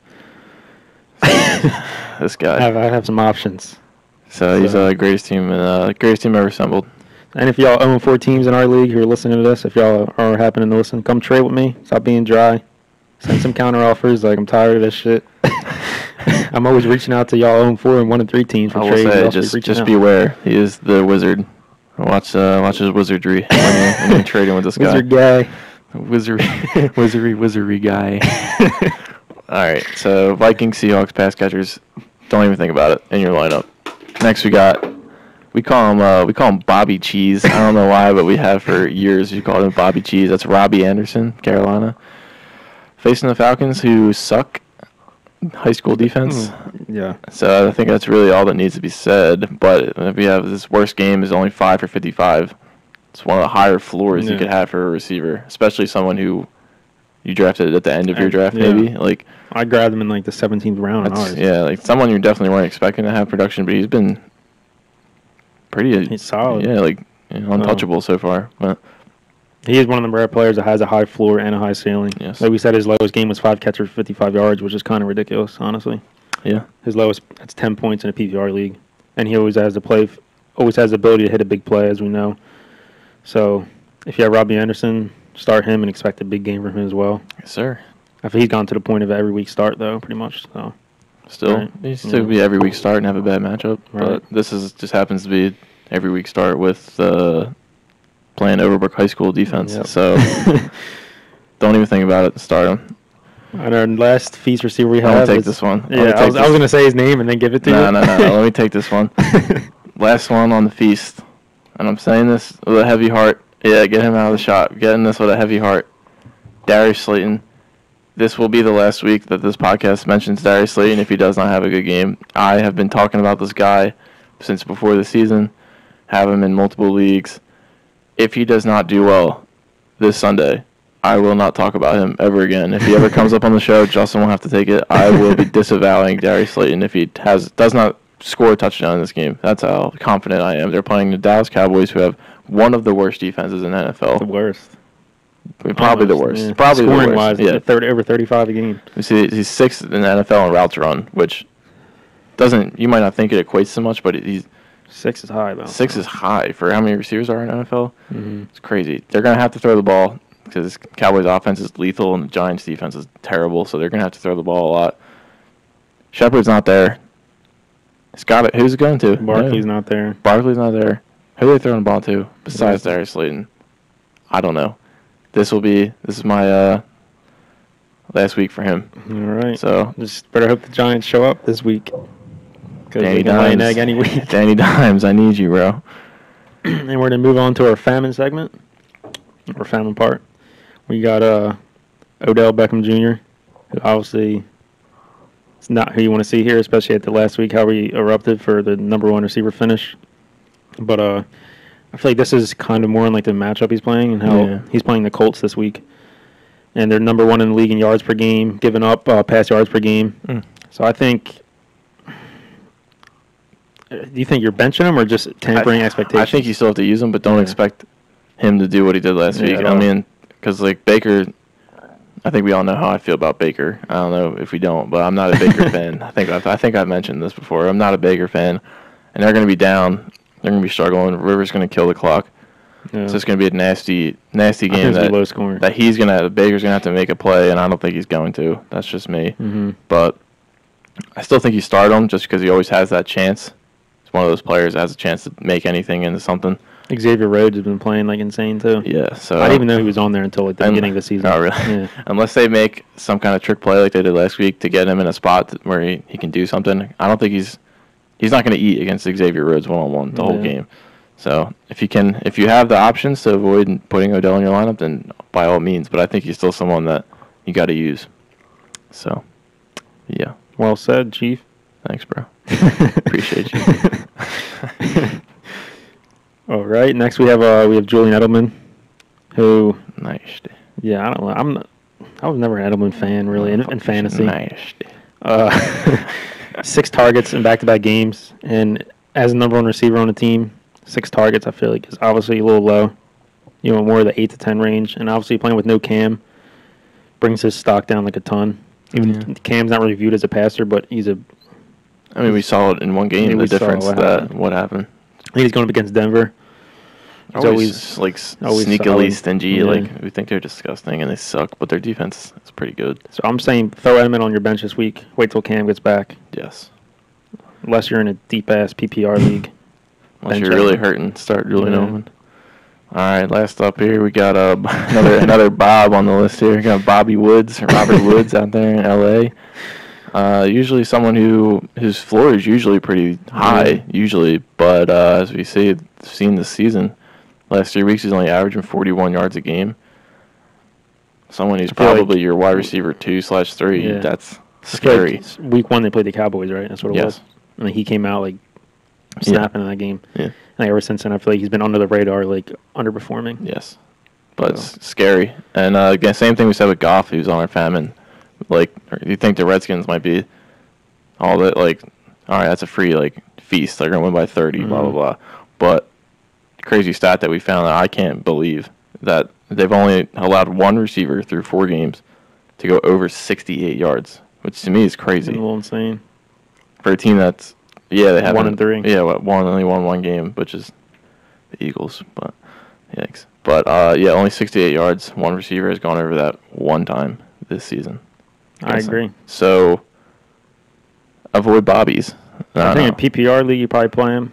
A: This guy.
B: I have some options.
A: So he's the greatest team ever assembled.
B: And if y'all own 4 teams in our league who are listening to this, if y'all are happening to listen, come trade with me. Stop being dry. Send some counter offers. Like, I'm tired of this shit. I'm always reaching out to y'all own 4 and 1 and 3 teams for trades.
A: I will say, just beware. He is the wizard. Watch his wizardry when you're trading with this guy.
B: Wizard guy.
A: Wizardry guy. All right, so Vikings, Seahawks, pass catchers. Don't even think about it in your lineup. Next, we got We call him Bobby Cheese. I don't know why, but we have for years. We called him Bobby Cheese. That's Robbie Anderson, Carolina, facing the Falcons, who suck high school defense.
B: Yeah.
A: So I think that's really all that needs to be said. But if we have this worst game is only 5 for 55. It's one of the higher floors you could have for a receiver, especially someone who you drafted at the end of your draft, maybe. Like
B: I grabbed him in like the 17th round in ours.
A: Yeah, like someone you definitely weren't expecting to have production, but he's been
B: he's solid.
A: Yeah, like untouchable so far. But
B: he is one of the rare players that has a high floor and a high ceiling.
A: Yes.
B: Like we said, his lowest game was 5 catches for 55 yards, which is kind of ridiculous, honestly.
A: Yeah.
B: His lowest, that's 10 points in a PPR league, and he always has the ability to hit a big play, as we know. So if you have Robbie Anderson, start him and expect a big game from him as well.
A: Yes, sir.
B: I think he's gone to the point of every week start, though, pretty much. So
A: still, he still be every week start and have a bad matchup. Right. But this just happens to be every week start with playing Overbrook High School defense. Yep. So don't even think about it. Start him.
B: And our last feast receiver we have.
A: I'm gonna take this one.
B: Yeah, I was gonna say his name and then give it to you.
A: No. Let me take this one. Last one on the feast, and I'm saying this with a heavy heart. Yeah, get him out of the shot. Getting this with a heavy heart. Darius Slayton. This will be the last week that this podcast mentions Darius Slayton if he does not have a good game. I have been talking about this guy since before the season. Have him in multiple leagues. If he does not do well this Sunday, I will not talk about him ever again. If he ever comes up on the show, Justin will have to take it. I will be disavowing Darius Slayton if he does not score a touchdown in this game. That's how confident I am. They're playing the Dallas Cowboys, who have one of the worst defenses in the NFL.
B: The worst.
A: Probably the worst.
B: Yeah.
A: Probably
B: scoring
A: the worst.
B: wise, over 35 a game.
A: You see, he's 6th in the NFL in routes run, which doesn't. You might not think it equates so much, but he's
B: 6 is high, though.
A: 6 is high for how many receivers are in the NFL.
B: Mm-hmm.
A: It's crazy. They're gonna have to throw the ball because Cowboys' offense is lethal and the Giants' defense is terrible, so they're gonna have to throw the ball a lot. Shepard's not there. Who's it going to?
B: Barkley's not there.
A: Barkley's not there. Who are they throwing the ball to besides Darius Slayton? I don't know. This is my last week for him.
B: All right.
A: So
B: just better hope the Giants show up this week.
A: Danny Dimes.
B: Egg any week.
A: Danny Dimes, I need you, bro.
B: And we're gonna move on to our famine segment, or famine part. We got Odell Beckham Jr., who obviously is not who you want to see here, especially at the last week how he erupted for the number 1 receiver finish. But I feel like this is kind of more in like the matchup he's playing and how he's playing the Colts this week. And they're number 1 in the league in yards per game, giving up pass yards per game. So I think, do you think you're benching him or just tempering expectations?
A: I think you still have to use him, but don't expect him to do what he did last week. I mean, because like Baker, I think we all know how I feel about Baker. I don't know if we don't, but I'm not a Baker fan. I think I've mentioned this before. I'm not a Baker fan, and they're going to be down. They're going to be struggling. Rivers going to kill the clock. Yeah. So it's going to be a nasty game that
B: low scoring.
A: That Baker's going to have to make a play, and I don't think he's going to. That's just me.
B: Mm-hmm.
A: But I still think you start him just because he always has that chance. He's one of those players that has a chance to make anything into something.
B: Xavier Rhodes has been playing like insane too.
A: Yeah, so
B: I didn't even know he was on there until like the beginning of the season.
A: Oh, really?
B: Yeah.
A: Unless they make some kind of trick play like they did last week to get him in a spot where he can do something, I don't think he's not going to eat against Xavier Rhodes one-on-one the whole game. So if you have the options to avoid putting Odell in your lineup, then by all means. But I think he's still someone that you got to use. So, yeah.
B: Well said, Chief.
A: Thanks, bro. Appreciate you.
B: All right. Next we have Julian Edelman, who.
A: Nice.
B: Yeah, I don't know. I was never an Edelman fan really in fantasy.
A: Nice.
B: 6 targets in back-to-back games, and as a number 1 receiver on the team, 6 targets I feel like is obviously a little low. You know, more of the 8 to 10 range, and obviously playing with no Cam brings his stock down like a ton. Even Cam's not really viewed as a passer, but he's a.
A: I mean, we saw it in one game. The difference what happened.
B: I think he's going up against Denver.
A: He's always sneakily solid. Stingy. Yeah. Like we think they're disgusting and they suck, but their defense is pretty good.
B: So I'm saying throw Edmund on your bench this week. Wait till Cam gets back.
A: Yes.
B: Unless you're in a deep ass PPR league.
A: Unless you're really hurting, start Julian Edelman. All right, last up here we got another Bob on the list here. We got Bobby Woods or Robert Woods out there in LA. Usually someone whose floor is usually pretty high, but as we seen this season, last 3 weeks he's only averaging 41 yards a game. Someone who's probably your wide receiver 2/3. Yeah. That's scary.
B: Like week 1 they played the Cowboys, right? That's what it was. And he came out like snapping in that game. Yeah. And ever since then, I feel like he's been under the radar, like underperforming.
A: Yes, but it's scary. And again, same thing we said with Goff, who's on our famine. Like, you think the Redskins might be all that? Like, all right, that's a free like feast. They're gonna win by 30. Blah blah blah. But crazy stat that we found that I can't believe that they've only allowed one receiver through 4 games to go over 68 yards, which to me is crazy.
B: A little insane
A: for a team that's they have
B: 1-3.
A: Yeah, only won 1 game, which is the Eagles. But yikes. But only 68 yards. One receiver has gone over that one time this season.
B: I agree.
A: So avoid Bobbies.
B: I think in a PPR league you probably play him,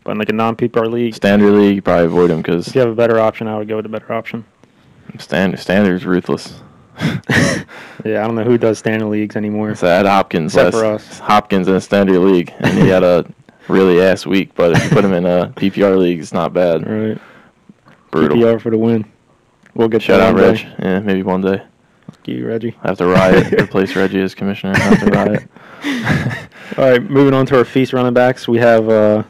B: but in like a non-PPR league,
A: standard league, you probably avoid him because
B: if you have a better option, I would go with a better option.
A: Standard's ruthless.
B: Yeah, I don't know who does standard leagues anymore.
A: So I had Hopkins
B: except for us.
A: Hopkins in a standard league, and he had a really ass week. But if you put him in a PPR league, it's not bad.
B: Right.
A: Brutal.
B: PPR for the win. We'll get
A: shout out Reg. Yeah, maybe one day.
B: Fuck you, Reggie.
A: I have to riot. Replace Reggie as commissioner. I have to riot.
B: All right, moving on to our feast running backs. We have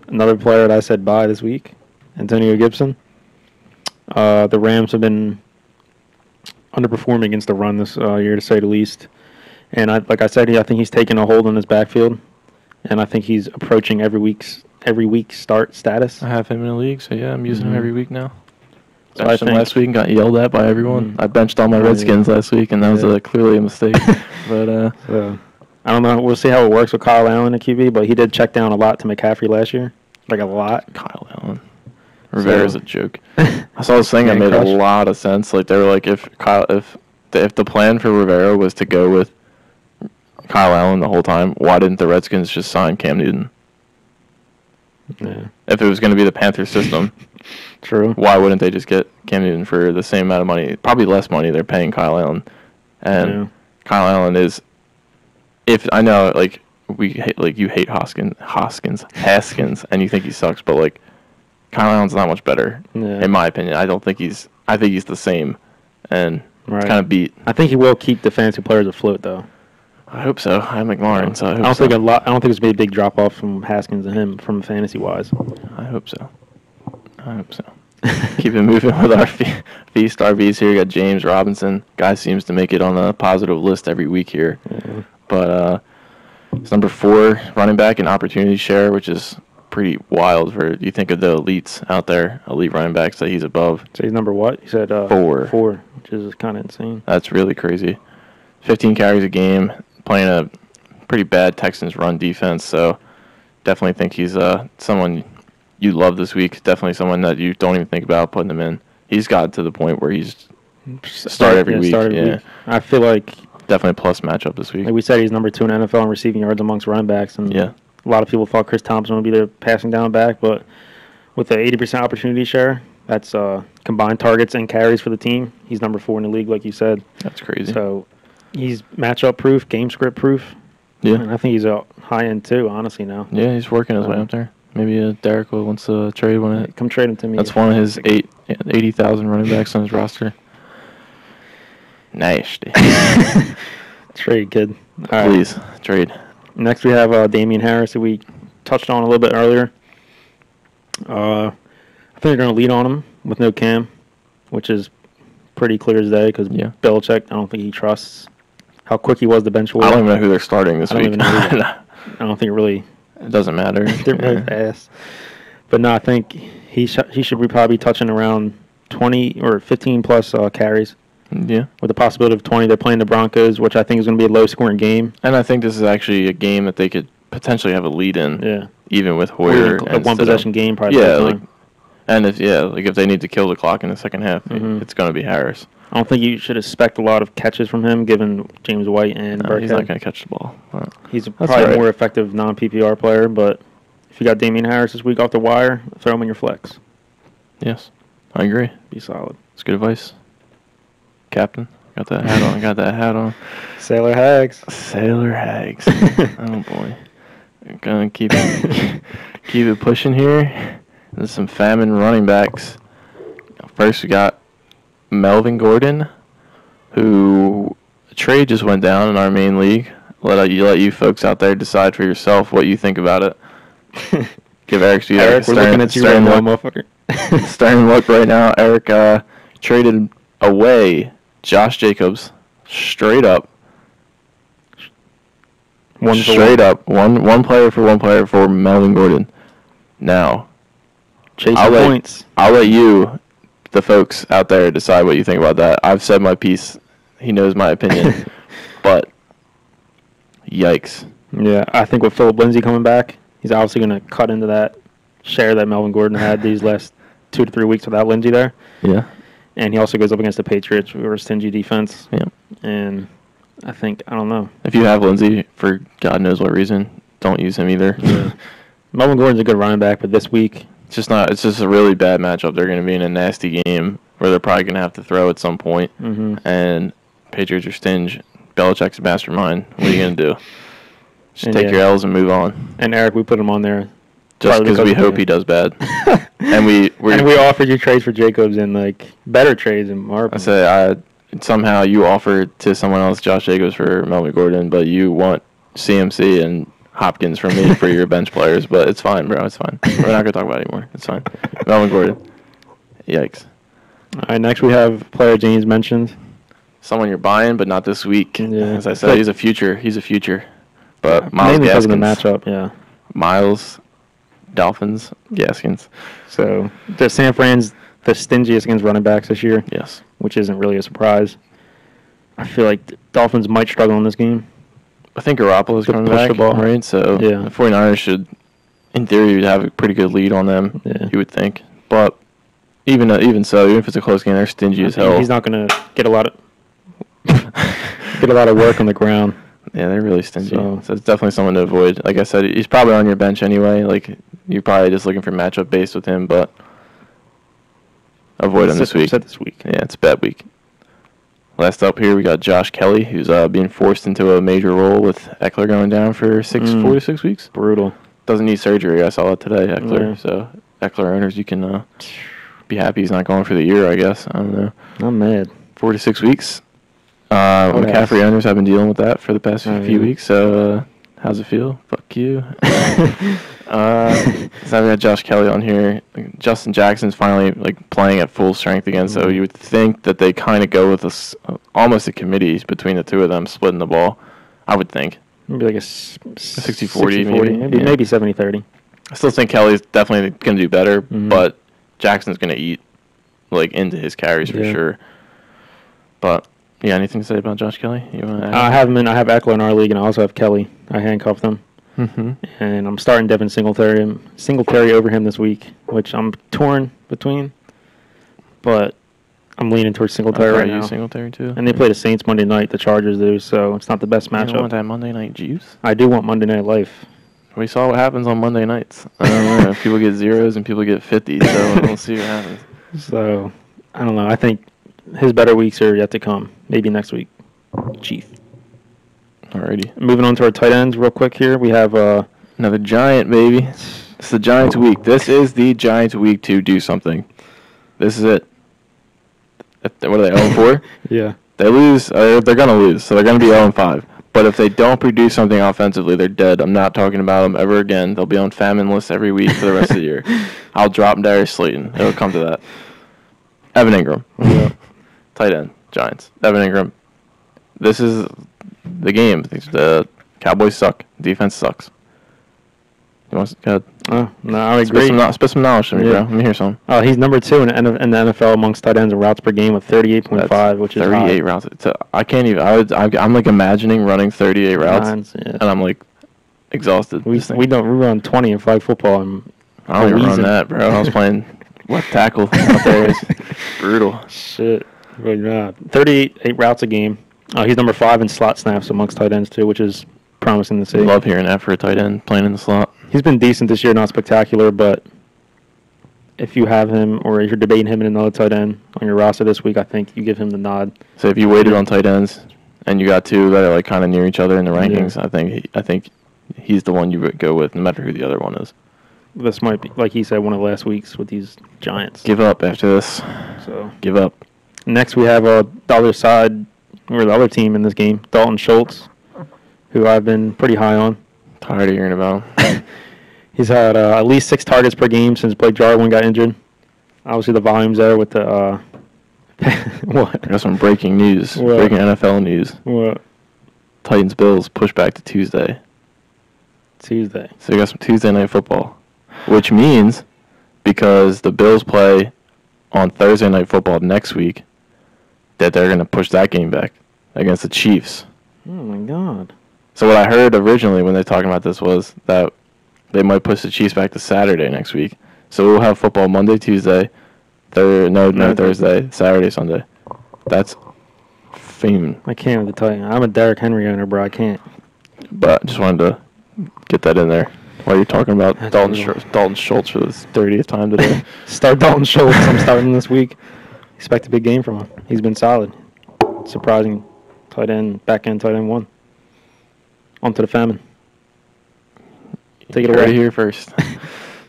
B: another player that I said bye this week, Antonio Gibson. The Rams have been underperforming against the run this year, to say the least. And like I said, I think he's taking a hold on his backfield, and I think he's approaching every week start status.
A: I have him in a league, so yeah, I'm using him every week now. So benched him last week and got yelled at by everyone. I benched all my Redskins last week, and that was clearly a mistake. But
B: I don't know. We'll see how it works with Kyle Allen at QB, but he did check down a lot to McCaffrey last year, like a lot.
A: Kyle Allen. Rivera's a joke. I saw this thing that made a lot of sense. Like they were like, if the plan for Rivera was to go with Kyle Allen the whole time, why didn't the Redskins just sign Cam Newton?
B: Yeah.
A: If it was going to be the Panther system,
B: true.
A: Why wouldn't they just get Cam Newton for the same amount of money? Probably less money they're paying Kyle Allen, and Kyle Allen is. If I know, like you hate Haskins, and you think he sucks, but like. Kyle Allen's not much better, in my opinion. I think he's the same, and it's kind of beat.
B: I think he will keep the fantasy players afloat, though.
A: I hope so. I'm McLaurin, so I
B: don't think I don't think there's gonna be a big drop off from Haskins and him from fantasy wise.
A: I hope so. Keep it moving with our feast RBs here. You got James Robinson. Guy seems to make it on a positive list every week here, but it's number 4 running back in opportunity share, which is pretty wild for you think of the elites out there, elite running backs that he's above.
B: So he's number what? You said
A: 4,
B: which is kind of insane.
A: That's really crazy. 15 carries a game, playing a pretty bad Texans run defense. So definitely think he's someone you love this week. Definitely someone that you don't even think about putting him in. He's got to the point where he's start every week. Week.
B: I feel like
A: definitely a plus matchup this week.
B: Like we said, he's number 2 in NFL in receiving yards amongst running backs, and a lot of people thought Chris Thompson would be the passing down back, but with the 80% opportunity share, that's combined targets and carries for the team. He's number 4 in the league, like you said.
A: That's crazy.
B: So he's matchup proof, game script proof.
A: Yeah.
B: And I think he's a high end too, honestly, now.
A: Yeah, he's working his way up there. Maybe Derek wants to trade one.
B: Come trade him to me.
A: That's one of his 80,000 running backs on his roster. Nasty.
B: Trade, kid.
A: All Please, trade.
B: Next, we have Damian Harris, who we touched on a little bit earlier. I think they're going to lead on him with no Cam, which is pretty clear as day because Belichick, I don't think he trusts how quick he was to bench.
A: I don't even know who they're starting this week.
B: I don't think
A: it doesn't matter.
B: They're really fast. But no, I think he should be probably touching around 20 or 15 plus carries.
A: Yeah.
B: With the possibility of 20. They're playing the Broncos, which I think is going to be a low-scoring game.
A: And I think this is actually a game that they could potentially have a lead in.
B: Yeah.
A: Even with Hoyer.
B: A one-possession game probably.
A: Yeah. If they need to kill the clock in the second half, it's going to be Harris.
B: I don't think you should expect a lot of catches from him, given James White and Burkhead.
A: He's not going to catch the ball.
B: He's probably a more effective non-PPR player, but if you got Damian Harris this week off the wire, throw him in your flex.
A: Yes. I agree.
B: Be solid.
A: It's good advice. Captain. Got that hat on. Got that hat on.
B: Sailor Hags.
A: Sailor Hags. Oh boy. We're gonna keep it pushing here. There's some Famine running backs. First we got Melvin Gordon, who a trade just went down in our main league. Let you folks out there decide for yourself what you think about it. Give Eric,
B: we're looking at you right now, motherfucker.
A: Starting look right now. Eric traded away Josh Jacobs straight up. One player for Melvin Gordon. Now, I'll let you, the folks out there, decide what you think about that. I've said my piece. He knows my opinion. But, yikes.
B: Yeah, I think with Philip Lindsay coming back, he's obviously going to cut into that share that Melvin Gordon had these last 2 to 3 weeks without Lindsay there.
A: Yeah.
B: And he also goes up against the Patriots, who are a stingy defense.
A: Yeah.
B: And I don't know.
A: If you have Lindsay, for God knows what reason, don't use him either.
B: Yeah. Melvin Gordon's a good running back, but this week...
A: It's just a really bad matchup. They're going to be in a nasty game where they're probably going to have to throw at some point.
B: Mm-hmm.
A: And Patriots are stingy. Belichick's a mastermind. What are you going to do? Just take your L's and move on.
B: And Eric, we put him on there
A: just because we hope he does bad. and we
B: offered you trades for Jacobs and like better trades in our opinion.
A: Somehow you offered to someone else Josh Jacobs for Melvin Gordon, but you want CMC and Hopkins from me for your bench players. But it's fine, bro. It's fine. We're not gonna talk about it anymore. It's fine. Melvin Gordon. Yikes.
B: All right. Next we have player James mentioned.
A: Someone you're buying, but not this week.
B: Yeah.
A: As I said, he's a future. But Miles
B: mainly because of the
A: Gaskins.
B: matchup, yeah.
A: Miles, Dolphins, Gaskins.
B: So the San Fran's the stingiest against running backs this year.
A: Yes.
B: Which isn't really a surprise. I feel like the Dolphins might struggle in this game.
A: I think Garoppolo's coming back, right? So
B: yeah.
A: The 49ers should, in theory, have a pretty good lead on them, you would think. But even so, even if it's a close game, they're stingy as hell.
B: He's not going to get a lot of work on the ground.
A: Yeah, they're really stingy. So it's definitely someone to avoid. Like I said, he's probably on your bench anyway. Like, you're probably just looking for matchup based with him, but avoid him this week. Yeah, it's a bad week. Last up here, we got Josh Kelly, who's being forced into a major role with Eckler going down for 4 to 6 weeks.
B: Brutal.
A: Doesn't need surgery. I saw that today, Eckler. Yeah. So, Eckler owners, you can be happy he's not going for the year, I guess. I don't know.
B: I'm mad.
A: 4 to 6 weeks. McCaffrey owners have been dealing with that for the past few weeks. So, how's it feel? Fuck you. So we got Josh Kelly on here. Justin Jackson's finally playing at full strength again. So you would think that they kind of go with almost a committee between the two of them splitting the ball. I would think
B: maybe like a
A: 60-40,
B: maybe 70-30.
A: I still think Kelly's definitely going to do better, but Jackson's going to eat into his carries for sure. But yeah, anything to say about Josh Kelly? You want to?
B: I have Eckler in our league, and I also have Kelly. I handcuffed them.
A: Mm-hmm.
B: And I'm starting Devin Singletary over him this week, which I'm torn between. But I'm leaning towards Singletary right now.
A: Singletary too.
B: And they play the Saints Monday night. The Chargers do, so it's not the best matchup.
A: You don't want that Monday night juice?
B: I do want Monday Night Life.
A: We saw what happens on Monday nights. I don't know. People get zeros and people get 50, so we'll see what happens.
B: So I don't know. I think his better weeks are yet to come. Maybe next week. Chief.
A: Alrighty.
B: Moving on to our tight ends real quick here. We have
A: another Giant, baby. It's the Giants' week. This is the Giants' week to do something. This is it. What are they, 0-4?
B: Yeah.
A: They lose. They're going to lose, so they're going to be 0-5. But if they don't produce something offensively, they're dead. I'm not talking about them ever again. They'll be on famine lists every week for the rest of the year. I'll drop Darius Slayton. It'll come to that. Evan Ingram.
B: Yep.
A: Tight end, Giants. Evan Ingram. This is the game. The Cowboys suck. Defense sucks. You want to go ahead?
B: No, I agree.
A: Spit some knowledge to me, bro. Let me hear some.
B: Oh, he's number 2 in the NFL amongst tight ends and routes per game with 38.5, which is
A: 38 routes. I can't even. I'm imagining running 38 routes, and I'm exhausted.
B: We run 20 in flag football. And
A: I don't even run that, bro. I was playing left tackle out there. It's brutal.
B: Shit. Really not. 38 routes a game. He's number 5 in slot snaps amongst tight ends too, which is promising to see.
A: Love hearing that for a tight end playing in the slot.
B: He's been decent this year, not spectacular, but if you have him or if you're debating him and another tight end on your roster this week, I think you give him the nod.
A: So if you waited on tight ends and you got two that are like kind of near each other in the rankings, I think he's the one you would go with, no matter who the other one is.
B: This might be, like he said, one of the last weeks with these Giants.
A: Give up after this.
B: So
A: give up.
B: Next, we have the other side, or the other team in this game, Dalton Schultz, who I've been pretty high on.
A: Tired of hearing about him.
B: He's had at least 6 targets per game since Blake Jarwin got injured. Obviously, the volume's there with the what?
A: I got some breaking news.
B: What?
A: Breaking NFL news.
B: What?
A: Titans Bills push back to Tuesday.
B: Tuesday.
A: So we got some Tuesday night football, which means because the Bills play on Thursday night football next week, that they're going to push that game back against the Chiefs.
B: Oh my God.
A: So what I heard originally when they were talking about this was that they might push the Chiefs back to Saturday next week. So we'll have football Monday, Tuesday, Thursday, Saturday, Sunday. That's Famine.
B: I can't with the Titans. I'm a Derrick Henry owner, bro. I can't.
A: But I just wanted to get that in there while you're talking about Dalton Schultz for the 30th time today.
B: Start Dalton Schultz. I'm starting this week. Expect a big game from him. He's been solid. Surprising back end tight end 1. On to the Famine. Take it away.
A: Right here first.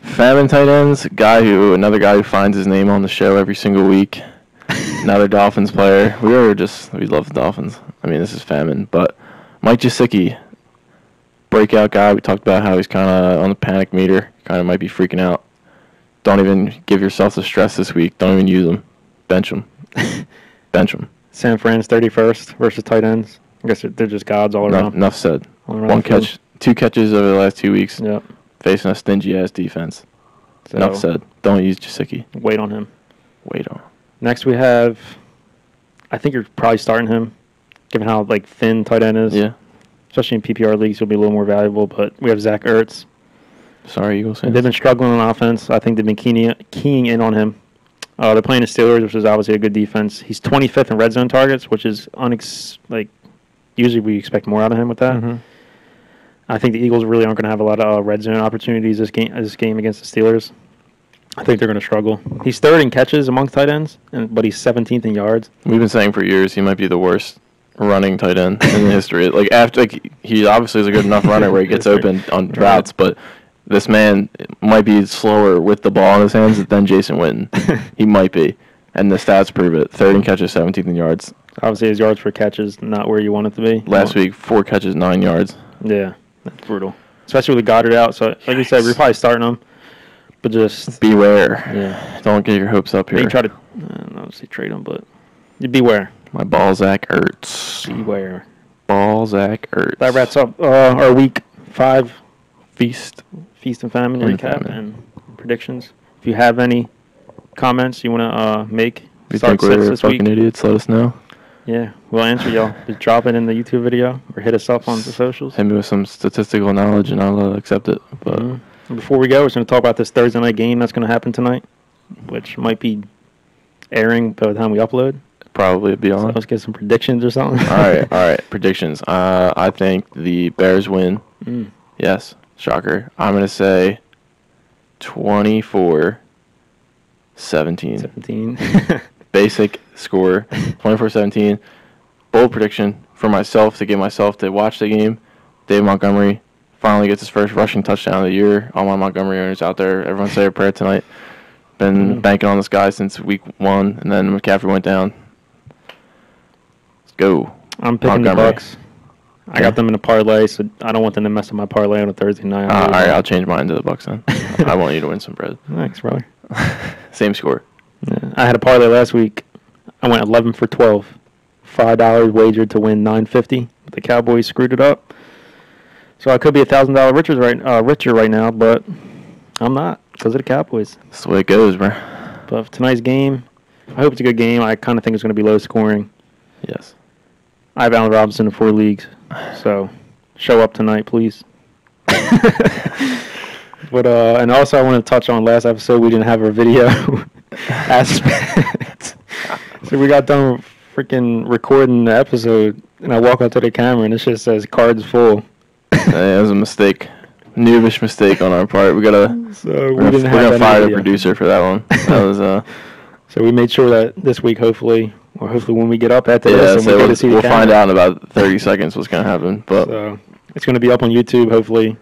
A: Famine tight ends, another guy who finds his name on the show every single week. Another Dolphins player. We love the Dolphins. I mean, this is Famine, but Mike Gesicki, breakout guy. We talked about how he's kind of on the panic meter, kind of might be freaking out. Don't even give yourself the stress this week. Don't even use him. Bench him. Bench him.
B: San Fran's 31st versus tight ends. I guess they're just gods all around.
A: Enough said. One catch, 2 catches over the last 2 weeks.
B: Yep.
A: Facing a stingy-ass defense.
B: So,
A: enough said. Don't use Gesicki.
B: Wait on him.
A: Wait on him.
B: Next we have, I think you're probably starting him, given how thin tight end is.
A: Yeah.
B: Especially in PPR leagues, he'll be a little more valuable. But we have Zach Ertz.
A: Sorry, Eagles fans.
B: They've been struggling on offense. I think they've been keying in on him. They're playing the Steelers, which is obviously a good defense. He's 25th in red zone targets, which is usually we expect more out of him with that.
A: Mm-hmm.
B: I think the Eagles really aren't going to have a lot of red zone opportunities this game against the Steelers. I think they're going to struggle. He's 3rd in catches among tight ends, but he's 17th in yards.
A: We've been saying for years he might be the worst running tight end in the history. He obviously is a good enough runner where he gets open on routes, but this man might be slower with the ball in his hands than Jason Witten. He might be, and the stats prove it. 3rd in catches, 17th in yards.
B: Obviously, his yards per catch is not where you want it to be.
A: Last week, 4 catches, 9 yards.
B: Yeah, that's brutal. Especially with Goddard out. So, like you said, we're probably starting him. But just
A: beware.
B: Yeah.
A: Don't get your hopes up here.
B: They try to obviously trade him, but you beware.
A: My Balzac Ertz.
B: Beware.
A: Balzac Ertz.
B: That wraps up our week 5
A: Feast
B: and Famine recap and predictions. If you have any comments you want to make,
A: if you think we're fucking idiots, let us know.
B: Yeah, we'll answer y'all. Just drop it in the YouTube video or hit us up on the socials.
A: Hit me with some statistical knowledge and I'll accept it. But
B: before we go, we're going to talk about this Thursday night game that's going to happen tonight, which might be airing by the time we upload.
A: Probably be on.
B: So let's get some predictions or something.
A: All right. Predictions. I think the Bears win. Yes, shocker. I'm going to say 24-17.
B: 17.
A: Basic score, 24-17. Bold prediction for myself to get myself to watch the game. Dave Montgomery finally gets his first rushing touchdown of the year. All my Montgomery owners out there, everyone say a prayer tonight. Been banking on this guy since week 1, and then McCaffrey went down. Let's go.
B: I'm picking the Bucs. I got them in a parlay, so I don't want them to mess up my parlay on a Thursday night.
A: All right, I'll change mine to the Bucs then. I want you to win some bread.
B: Thanks, brother.
A: Same score.
B: Yeah. I had a parlay last week. I went 11 for 12. $5 wagered to win $9.50. The Cowboys screwed it up. So I could be $1,000 richer right now, but I'm not because of the Cowboys.
A: That's the way it goes, bro.
B: But for tonight's game, I hope it's a good game. I kind of think it's going to be low scoring.
A: Yes.
B: I have Allen Robinson in 4 leagues, so show up tonight, please. But and also I want to touch on last episode we didn't have our video aspect. So we got done freaking recording the episode, and I walk up to the camera and it just says cards full.
A: It was a mistake. Noobish mistake on our part. We're gonna fire the producer for that one. That was
B: So we made sure that this week, hopefully when we get up after this,
A: so we'll find out in about 30 seconds what's gonna happen. But
B: so it's gonna be up on YouTube. Hopefully,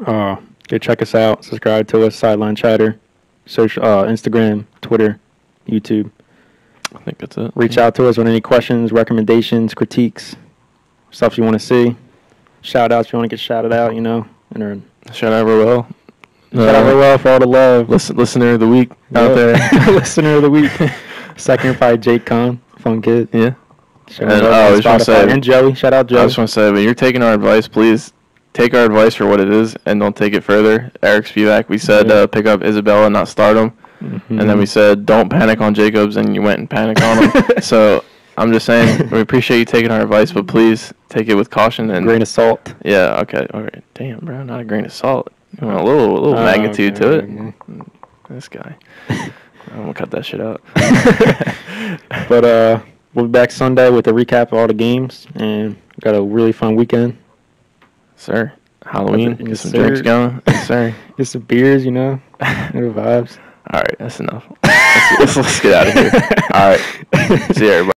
B: go check us out. Subscribe to us. Sideline Chatter, social, Instagram, Twitter, YouTube.
A: I think that's it.
B: Reach out to us with any questions, recommendations, critiques, stuff you want to see. Shout outs if you want to get shouted out.
A: Shout out Roel.
B: Shout out Roel for all the love.
A: Listener of the week out there.
B: Listener of the week. Second by Jake Kahn, fun kid.
A: Yeah.
B: I just want to say, and Joey. Shout out Joey.
A: I just want to say, when you're taking our advice, please take our advice for what it is and don't take it further. Eric Spivak, we said pick up Isabella, not Stardom. Mm-hmm. And then we said don't panic on Jacobs, and you went and panicked on him. So I'm just saying, we appreciate you taking our advice, but please take it with caution and
B: grain of salt.
A: Yeah. Okay. All right. Damn, bro, not a grain of salt. You want a little magnitude to it. Okay. This guy. I'm gonna cut that shit out.
B: But we'll be back Sunday with a recap of all the games, and got a really fun weekend.
A: Sir, Halloween. Get some drinks going. Yes, sir.
B: Get some beers. The vibes.
A: All right, that's enough. Let's get out of here. All right. See you, everybody.